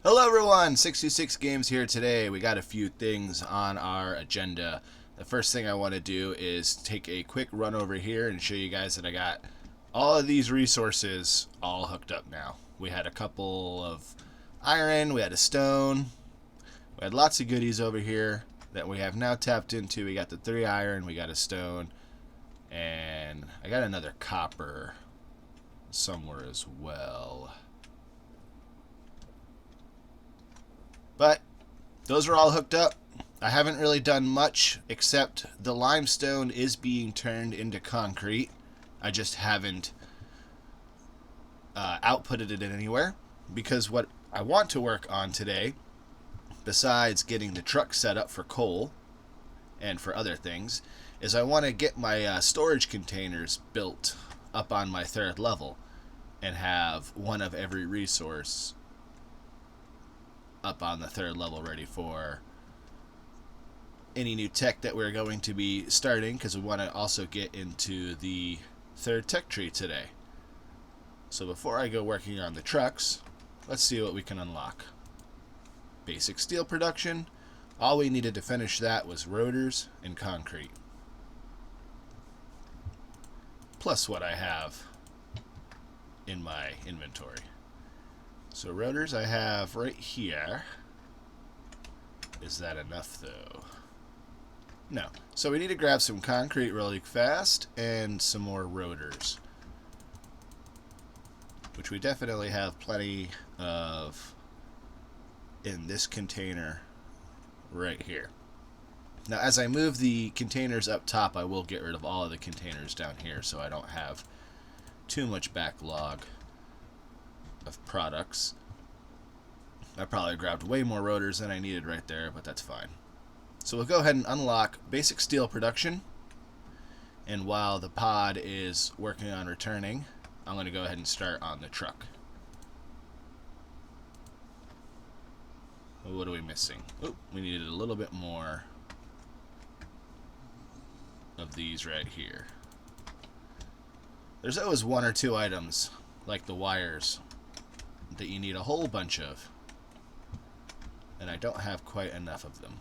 Hello everyone, 626 Games here today. We got a few things on our agenda. The first thing I want to do is take a quick run over here and show you guys that I got all of these resources all hooked up now. We had a couple of iron, we had a stone, we had lots of goodies over here that we have now tapped into. We got the 3 iron, we got a stone, and I got another copper somewhere as well. But those are all hooked up. I haven't really done much except the limestone is being turned into concrete. I just haven't outputted it anywhere because what I want to work on today, besides getting the truck set up for coal and for other things, is I want to get my storage containers built up on my 3rd level and have one of every resource up on the 3rd level ready for any new tech that we're going to be starting, because we want to also get into the 3rd tech tree today. So before I go working on the trucks, let's see what we can unlock. Basic steel production. All we needed to finish that was rotors and concrete. Plus what I have in my inventory. So rotors I have right here. Is that enough though? No. So we need to grab some concrete really fast and some more rotors, which we definitely have plenty of in this container right here. Now as I move the containers up top, I will get rid of all of the containers down here so I don't have too much backlog of products. I probably grabbed way more rotors than I needed right there, but that's fine. So we'll go ahead and unlock basic steel production, and while the pod is working on returning, I'm going to go ahead and start on the truck. What are we missing? Oh, we needed a little bit more of these right here. There's always 1 or 2 items, like the wires, that you need a whole bunch of, and I don't have quite enough of them.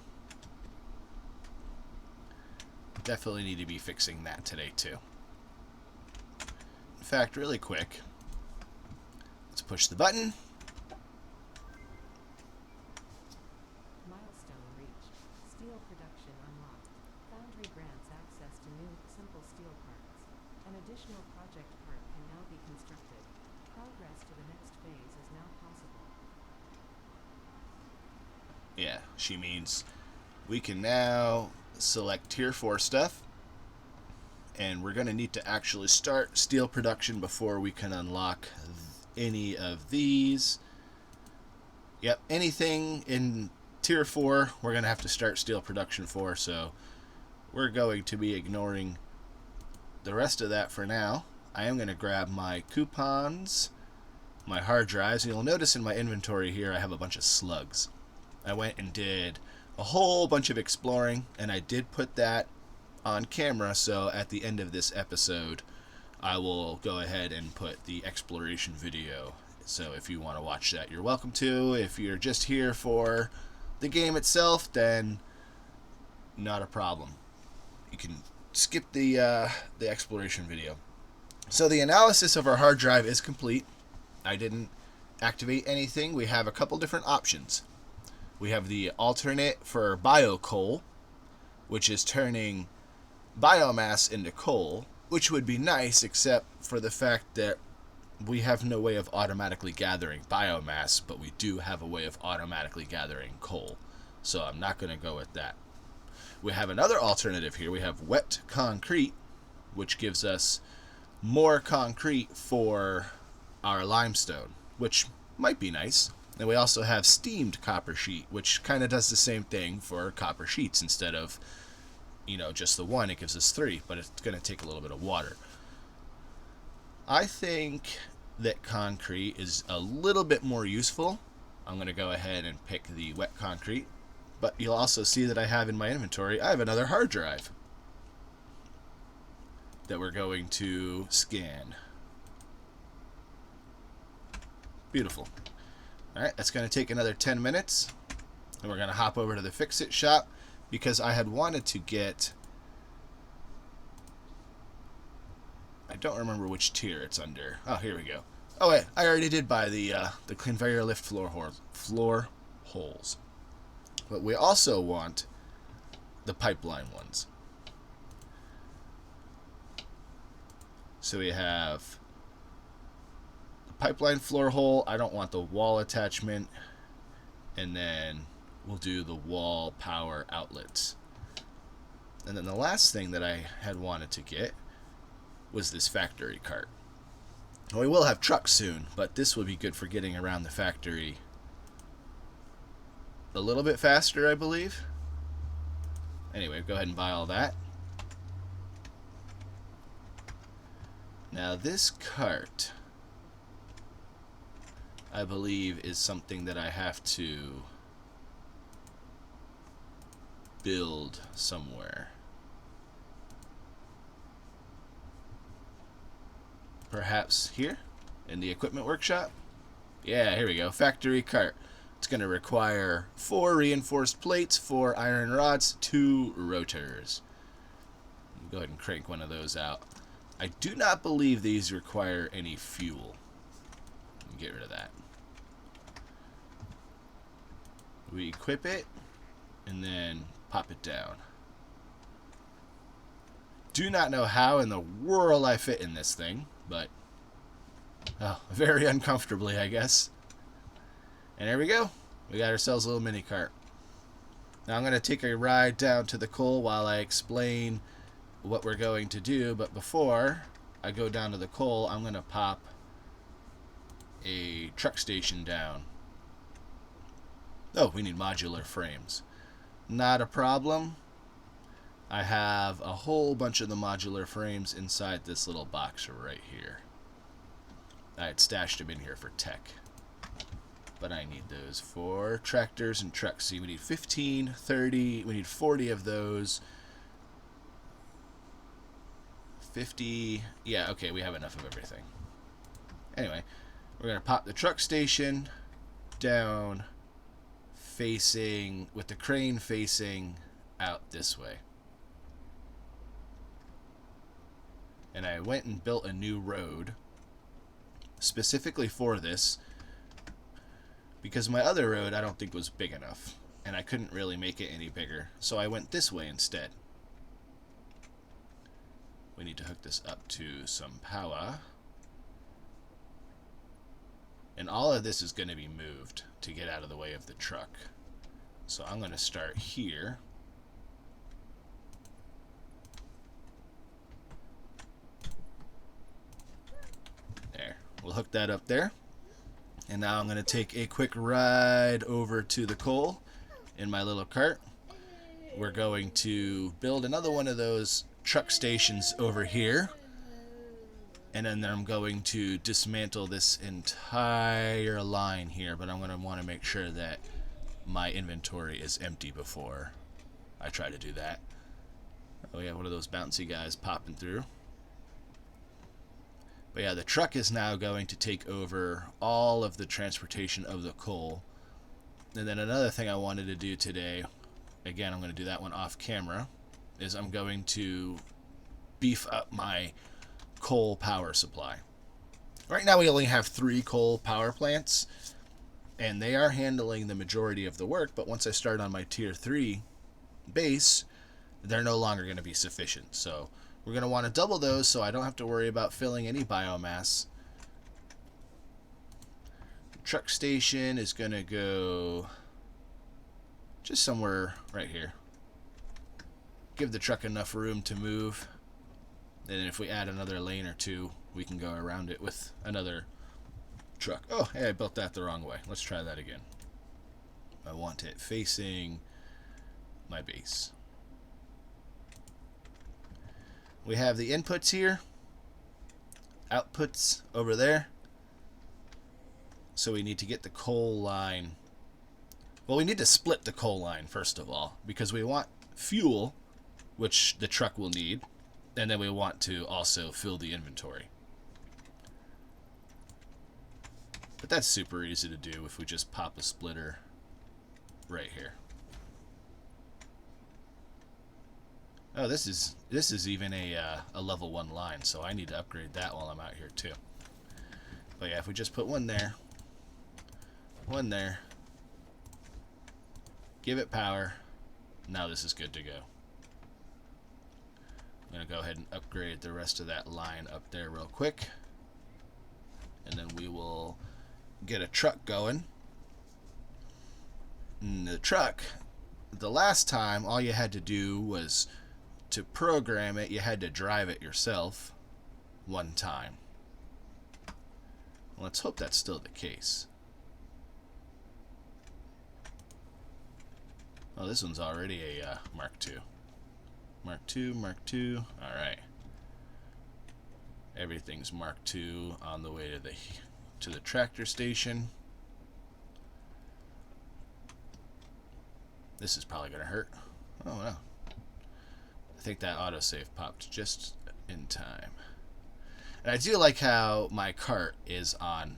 Definitely need to be fixing that today too. In fact, really quick, let's push the button. Milestone reached. Steel production unlocked. Foundry grants access to new, simple steel parts. An additional project part can now be constructed. Progress to the next phase is now possible. Yeah, she means we can now select tier 4 stuff, and we're going to need to actually start steel production before we can unlock any of these. Yep, anything in tier 4 we're going to have to start steel production for, so we're going to be ignoring the rest of that for now. I am going to grab my coupons, my hard drives, and you'll notice in my inventory here I have a bunch of slugs. I went and did a whole bunch of exploring, and I did put that on camera, so at the end of this episode I will go ahead and put the exploration video. So if you want to watch that, you're welcome to. If you're just here for the game itself, then not a problem. You can skip the exploration video. So the analysis of our hard drive is complete. I didn't activate anything. We have a couple different options. We have the alternate for biocoal, which is turning biomass into coal, which would be nice except for the fact that we have no way of automatically gathering biomass, but we do have a way of automatically gathering coal. So I'm not going to go with that. We have another alternative here. We have wet concrete, which gives us more concrete for our limestone, which might be nice. And we also have steamed copper sheet, which kind of does the same thing for copper sheets. Instead of, just the one, it gives us 3, but it's going to take a little bit of water. I think that concrete is a little bit more useful. I'm going to go ahead and pick the wet concrete. But you'll also see that I have in my inventory, I have another hard drive that we're going to scan. Beautiful. Alright, that's going to take another 10 minutes. And we're going to hop over to the Fix-It shop because I had wanted to get... I don't remember which tier it's under. Oh, here we go. Oh wait, I already did buy the conveyor lift floor holes. But we also want the pipeline ones. So we have the pipeline floor hole. I don't want the wall attachment. And then we'll do the wall power outlets. And then the last thing that I had wanted to get was this factory cart. We will have trucks soon, but this will be good for getting around the factory a little bit faster, I believe. Anyway, go ahead and buy all that. Now this cart, I believe, is something that I have to build somewhere. Perhaps here in the equipment workshop? Yeah, here we go. Factory cart. It's going to require 4 reinforced plates, 4 iron rods, 2 rotors. Go ahead and crank one of those out. I do not believe these require any fuel. Get rid of that. We equip it and then pop it down. Do not know how in the world I fit in this thing, but very uncomfortably, I guess. And there we go. We got ourselves a little mini cart. Now I'm going to take a ride down to the coal while I explain what we're going to do. But before I go down to the coal, I'm going to pop a truck station down. Oh, we need modular frames. Not a problem. I have a whole bunch of the modular frames inside this little box right here. I had stashed them in here for tech. But I need those for tractors and trucks. See, we need 15, 30, we need 40 of those. 50, yeah, okay, we have enough of everything. Anyway, we're going to pop the truck station down facing, with the crane facing out this way. And I went and built a new road specifically for this because my other road I don't think was big enough and I couldn't really make it any bigger, so I went this way instead. We need to hook this up to some power, and all of this is going to be moved to get out of the way of the truck. So I'm going to start here. There. We'll hook that up there. And now I'm going to take a quick ride over to the coal in my little cart. We're going to build another one of those truck stations over here. And then I'm going to dismantle this entire line here. But I'm going to want to make sure that my inventory is empty before I try to do that. Oh, we have one of those bouncy guys popping through. But yeah, the truck is now going to take over all of the transportation of the coal. And then another thing I wanted to do today, again, I'm going to do that one off camera, is I'm going to beef up my coal power supply. Right now we only have 3 coal power plants, and they are handling the majority of the work, but once I start on my tier 3 base, they're no longer going to be sufficient. So we're going to want to double those so I don't have to worry about filling any biomass. The truck station is going to go just somewhere right here. Give the truck enough room to move. And if we add another lane or 2, we can go around it with another truck. Oh, hey, I built that the wrong way. Let's try that again. I want it facing my base. We have the inputs here, outputs over there. So we need to get the coal line. Well, we need to split the coal line first of all, because we want fuel, which the truck will need, and then we want to also fill the inventory. But that's super easy to do if we just pop a splitter right here. Oh, this is even a level 1 line, so I need to upgrade that while I'm out here too. But yeah, if we just put one there, give it power, now this is good to go. I'm going to go ahead and upgrade the rest of that line up there real quick. And then we will get a truck going. And the truck, the last time, all you had to do was to program it, you had to drive it yourself one time. Let's hope that's still the case. Oh, this one's already a Mark II. Mark II, Mark II. Alright. Everything's Mark II on the way to the tractor station. This is probably going to hurt. Oh, no. I think that autosave popped just in time. And I do like how my cart is on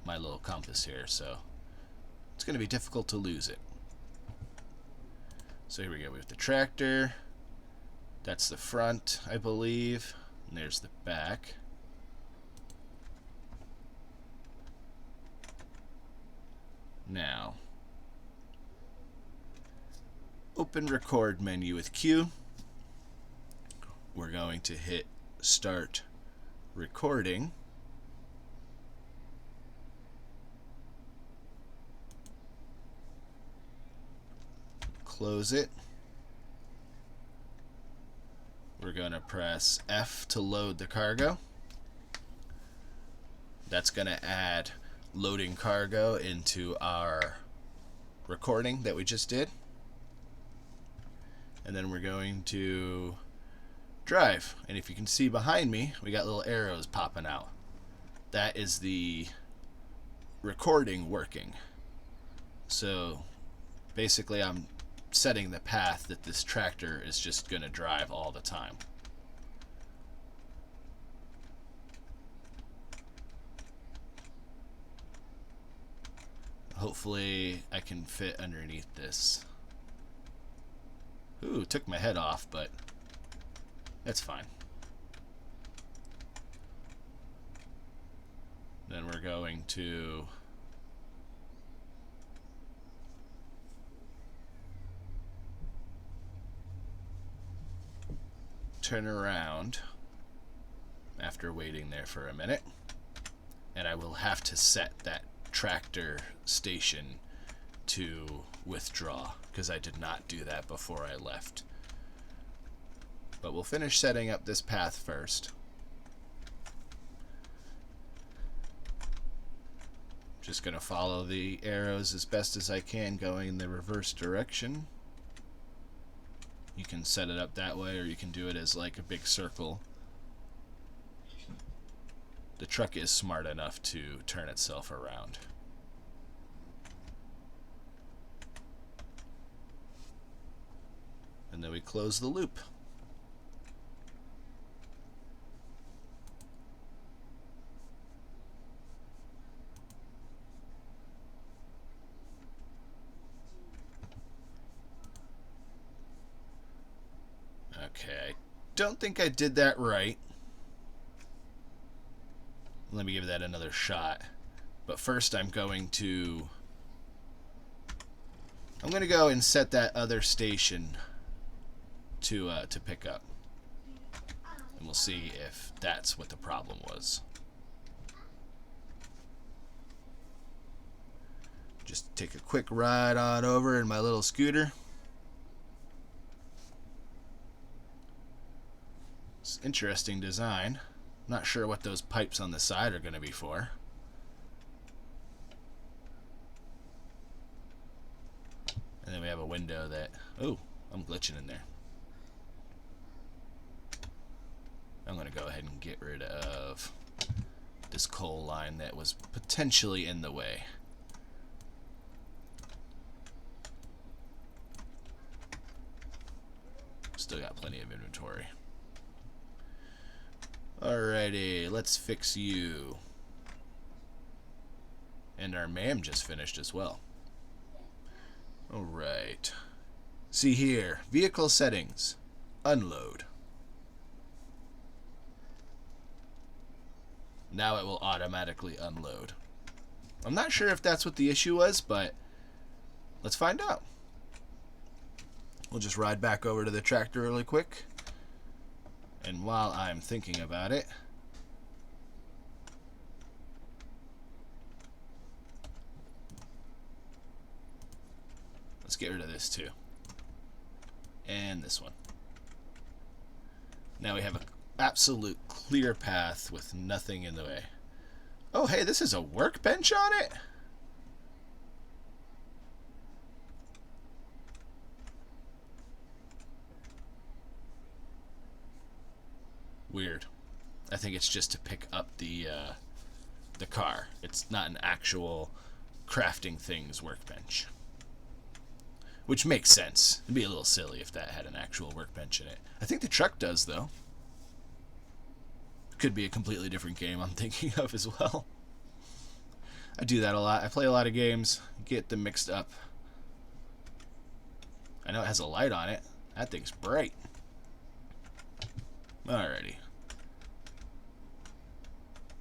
my little compass here, so it's going to be difficult to lose it. So here we go. We have the tractor. That's the front, I believe. And there's the back. Now, open record menu with Q. We're going to hit start recording. Close it. We're going to press F to load the cargo. That's going to add loading cargo into our recording that we just did. And then we're going to drive. And if you can see behind me, we got little arrows popping out. That is the recording working. So basically I'm setting the path that this tractor is just going to drive all the time. Hopefully I can fit underneath this. Ooh, took my head off, but that's fine. Then we're going to turn around after waiting there for a minute, and I will have to set that tractor station to withdraw because I did not do that before I left. But we'll finish setting up this path first. Just gonna follow the arrows as best as I can going in the reverse direction. You can set it up that way, or you can do it as like a big circle. The truck is smart enough to turn itself around. And then we close the loop. Okay, I don't think I did that right. Let me give that another shot. But first I'm going to go and set that other station to pick up. And we'll see if that's what the problem was. Just take a quick ride on over in my little scooter. It's interesting design. Not sure what those pipes on the side are going to be for. And then we have a window that... Oh, I'm glitching in there. I'm going to go ahead and get rid of this coal line that was potentially in the way. Still got plenty of inventory. Alrighty, let's fix you. And our MAM just finished as well. Alright. See here. Vehicle settings. Unload. Now it will automatically unload. I'm not sure if that's what the issue was, but let's find out. We'll just ride back over to the tractor really quick. And while I'm thinking about it, let's get rid of this too. And this one. Now we have an absolute clear path with nothing in the way. Oh, hey, this is a workbench on it? Weird. I think it's just to pick up the car. It's not an actual crafting things workbench. Which makes sense. It'd be a little silly if that had an actual workbench in it. I think the truck does, though. Could be a completely different game I'm thinking of as well. I do that a lot. I play a lot of games, get them mixed up. I know it has a light on it. That thing's bright. Alrighty.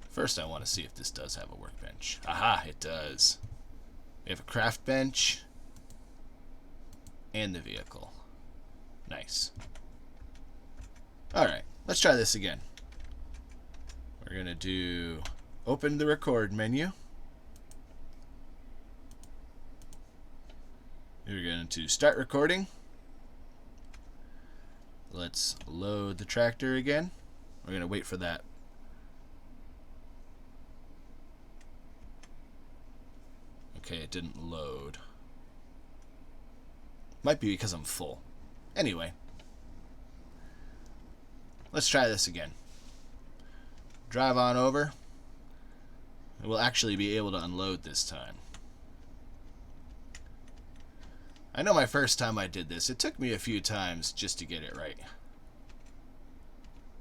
First I want to see if this does have a workbench. Aha, it does. We have a craft bench and the vehicle. Nice. Alright, let's try this again. We're going to do open the record menu. We're going to start recording. Let's load the tractor again. We're going to wait for that. Okay, it didn't load. Might be because I'm full. Anyway. Let's try this again. Drive on over. And we'll actually be able to unload this time. I know my first time I did this, it took me a few times just to get it right.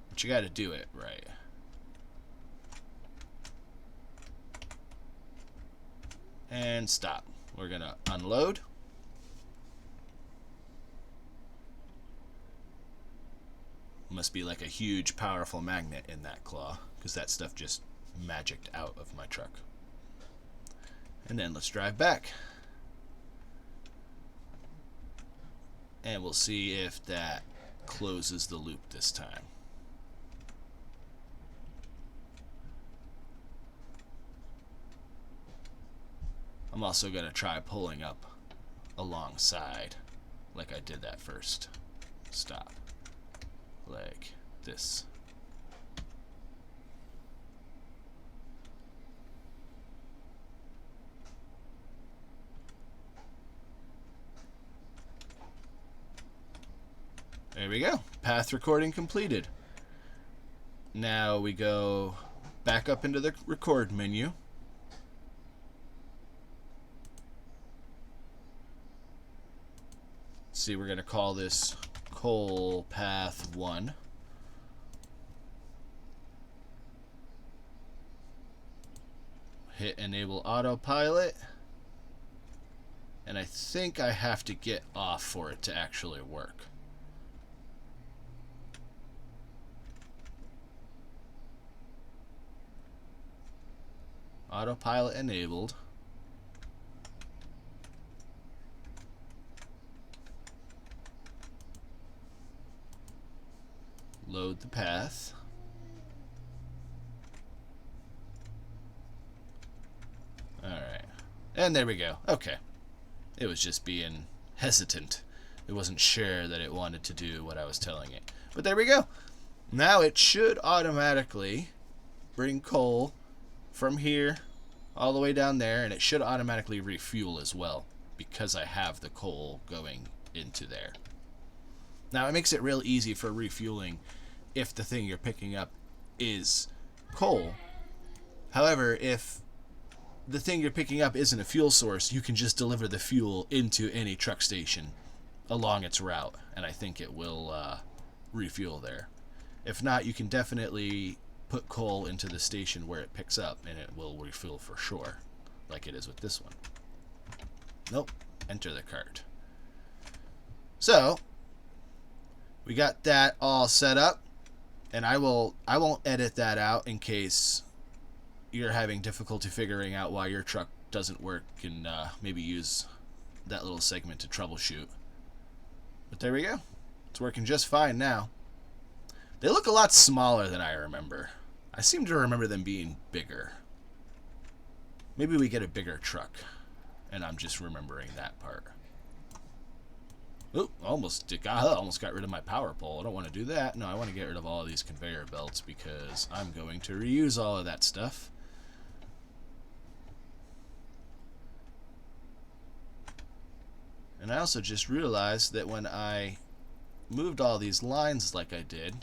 But you gotta do it right. And stop. We're gonna unload. Must be like a huge powerful magnet in that claw, because that stuff just magicked out of my truck. And then let's drive back. And we'll see if that closes the loop this time. I'm also going to try pulling up alongside like I did that first stop. Like this. There we go. Path recording completed. Now we go back up into the record menu. See, we're going to call this coal path 1. Hit enable autopilot. And I think I have to get off for it to actually work. Autopilot enabled. Load the path. Alright. And there we go. Okay. It was just being hesitant. It wasn't sure that it wanted to do what I was telling it. But there we go. Now it should automatically bring coal from here all the way down there, and it should automatically refuel as well because I have the coal going into there. Now it makes it real easy for refueling if the thing you're picking up is coal. However, if the thing you're picking up isn't a fuel source, you can just deliver the fuel into any truck station along its route, and I think it will refuel there. If not, you can definitely put coal into the station where it picks up, and it will refuel for sure. like it is with this one. Nope. Enter the cart. So, we got that all set up, and I won't edit that out in case you're having difficulty figuring out why your truck doesn't work, and maybe use that little segment to troubleshoot. But there we go. It's working just fine now. They look a lot smaller than I remember. I seem to remember them being bigger. Maybe we get a bigger truck, and I'm just remembering that part. Oop, almost got rid of my power pole. I don't want to do that. No, I want to get rid of all of these conveyor belts because I'm going to reuse all of that stuff. And I also just realized that when I moved all these lines like I did,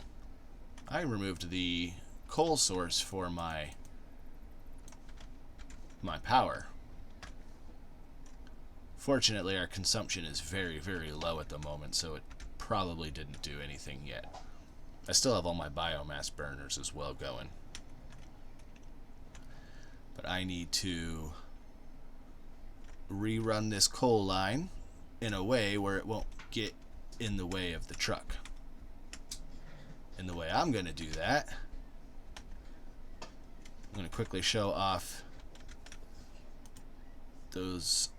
I removed the coal source for my power. Fortunately, our consumption is very, very low at the moment, so it probably didn't do anything yet. I still have all my biomass burners as well going. But I need to rerun this coal line in a way where it won't get in the way of the truck. And the way I'm going to do that, I'm going to quickly show off those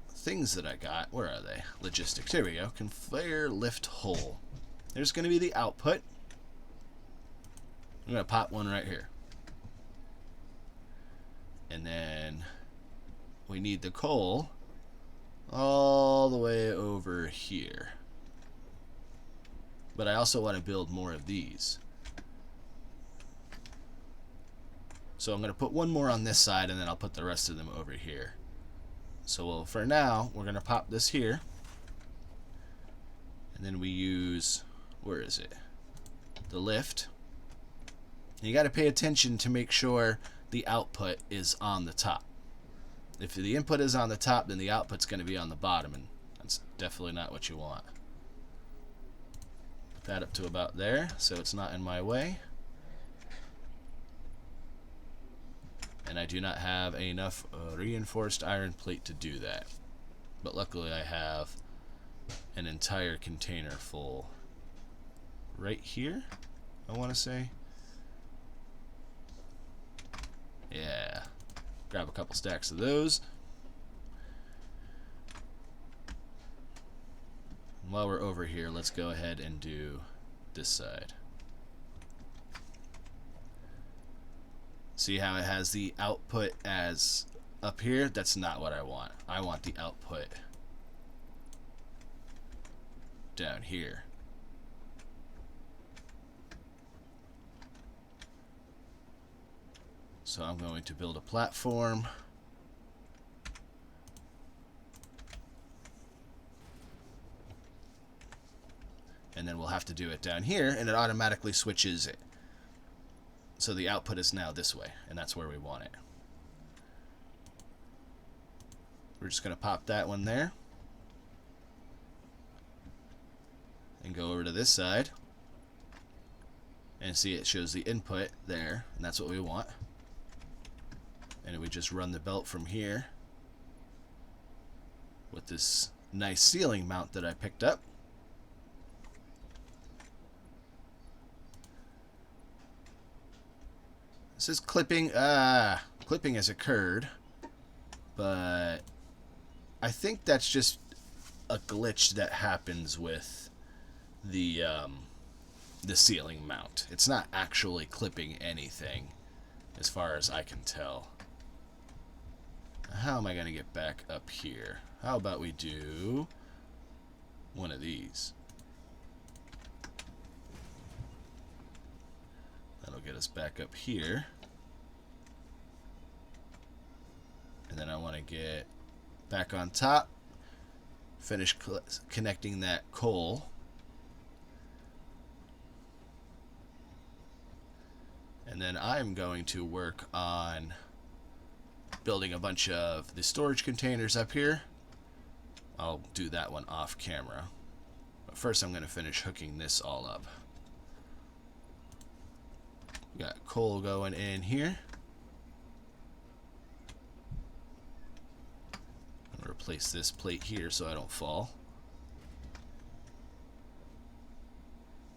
things that I got. Where are they? Logistics. Here we go. Conveyor lift hole. There's going to be the output. I'm going to pop one right here. And then we need the coal all the way over here. But I also want to build more of these. So I'm going to put one more on this side, and then I'll put the rest of them over here. So for now, we're going to pop this here. And then we use, where is it? The lift. And you got to pay attention to make sure the output is on the top. If the input is on the top, then the output's going to be on the bottom, and that's definitely not what you want. Put that up to about there, so it's not in my way. And I do not have enough reinforced iron plate to do that. But luckily I have an entire container full right here, I want to say. Yeah. Grab a couple stacks of those. And while we're over here, let's go ahead and do this side. See how it has the output as up here? That's not what I want. I want the output down here. So I'm going to build a platform. And then we'll have to do it down here, and it automatically switches it. So the output is now this way, and that's where we want it. We're just going to pop that one there. And go over to this side. And see, it shows the input there, and that's what we want. And we just run the belt from here with this nice ceiling mount that I picked up. This is clipping. Clipping has occurred, but I think that's just a glitch that happens with the ceiling mount. It's not actually clipping anything, as far as I can tell. How am I going to get back up here? How about we do one of these? That'll get us back up here. And then I want to get back on top, finish connecting that coal. And then I'm going to work on building a bunch of the storage containers up here. I'll do that one off camera. But first I'm going to finish hooking this all up. We got coal going in here. place this plate here so I don't fall.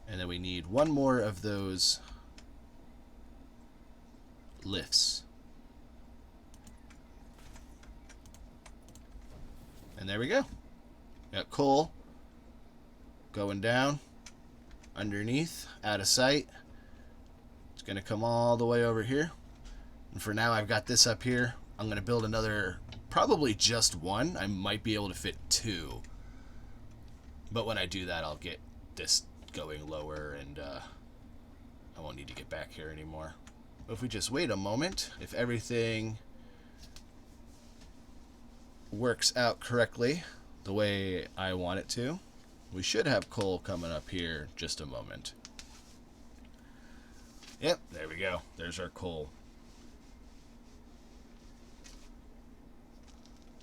And then we need one more of those lifts. And there we go. Got coal going down underneath, out of sight. It's going to come all the way over here. And for now, I've got this up here. I'm going to build another, probably just one. I might be able to fit two. But when I do that, I'll get this going lower, and I won't need to get back here anymore. But if we just wait a moment, if everything works out correctly the way I want it to, we should have coal coming up here in just a moment. Yep, there we go. There's our coal.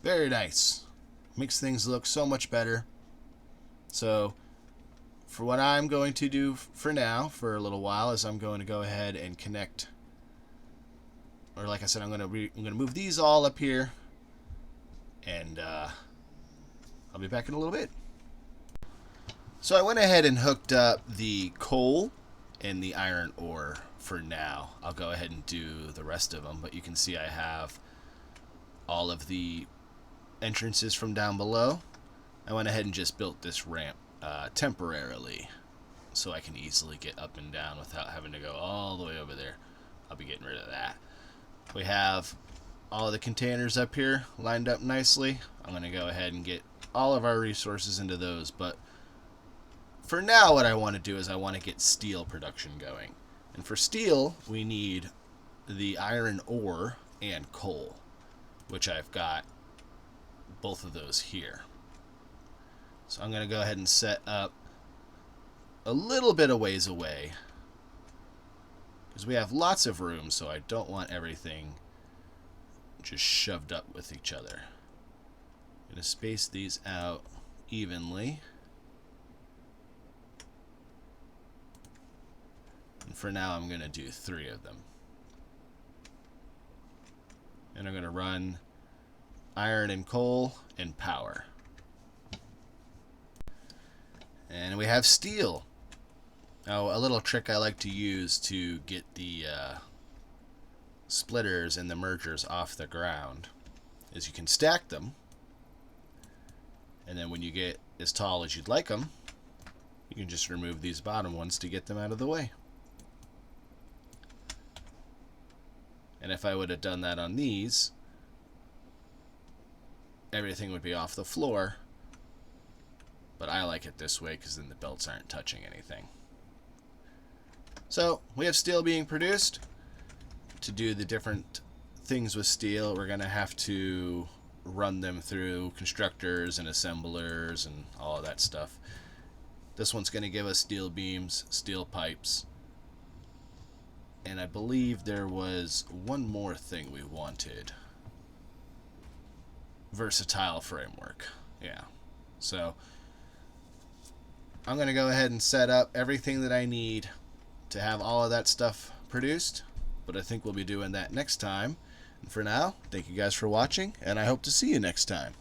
Very nice. Makes things look so much better. So, for what I'm going to do for now, for a little while, is I'm going to go ahead and connect, or like I said, I'm going to move these all up here, and I'll be back in a little bit. So I went ahead and hooked up the coal and the iron ore for now. I'll go ahead and do the rest of them, but you can see I have all of the entrances from down below. I went ahead and just built this ramp temporarily so I can easily get up and down without having to go all the way over there. I'll be getting rid of that. We have all of the containers up here lined up nicely. I'm going to go ahead and get all of our resources into those, but for now what I want to do is I want to get steel production going. And for steel, we need the iron ore and coal, which I've got both of those here. So I'm going to go ahead and set up a little bit of ways away, because we have lots of room, so I don't want everything just shoved up with each other. I'm going to space these out evenly. And for now, I'm going to do 3 of them. And I'm going to run iron and coal and power. And we have steel. Now, a little trick I like to use to get the splitters and the mergers off the ground is you can stack them, and then when you get as tall as you'd like them, you can just remove these bottom ones to get them out of the way. And if I would have done that on these, everything would be off the floor. But I like it this way because then the belts aren't touching anything. So we have steel being produced. To do the different things with steel, we're going to have to run them through constructors and assemblers and all of that stuff. This one's going to give us steel beams, steel pipes, and I believe there was one more thing we wanted. Versatile framework. Yeah. So I'm going to go ahead and set up everything that I need to have all of that stuff produced, but I think we'll be doing that next time. And for now, thank you guys for watching, and I hope to see you next time.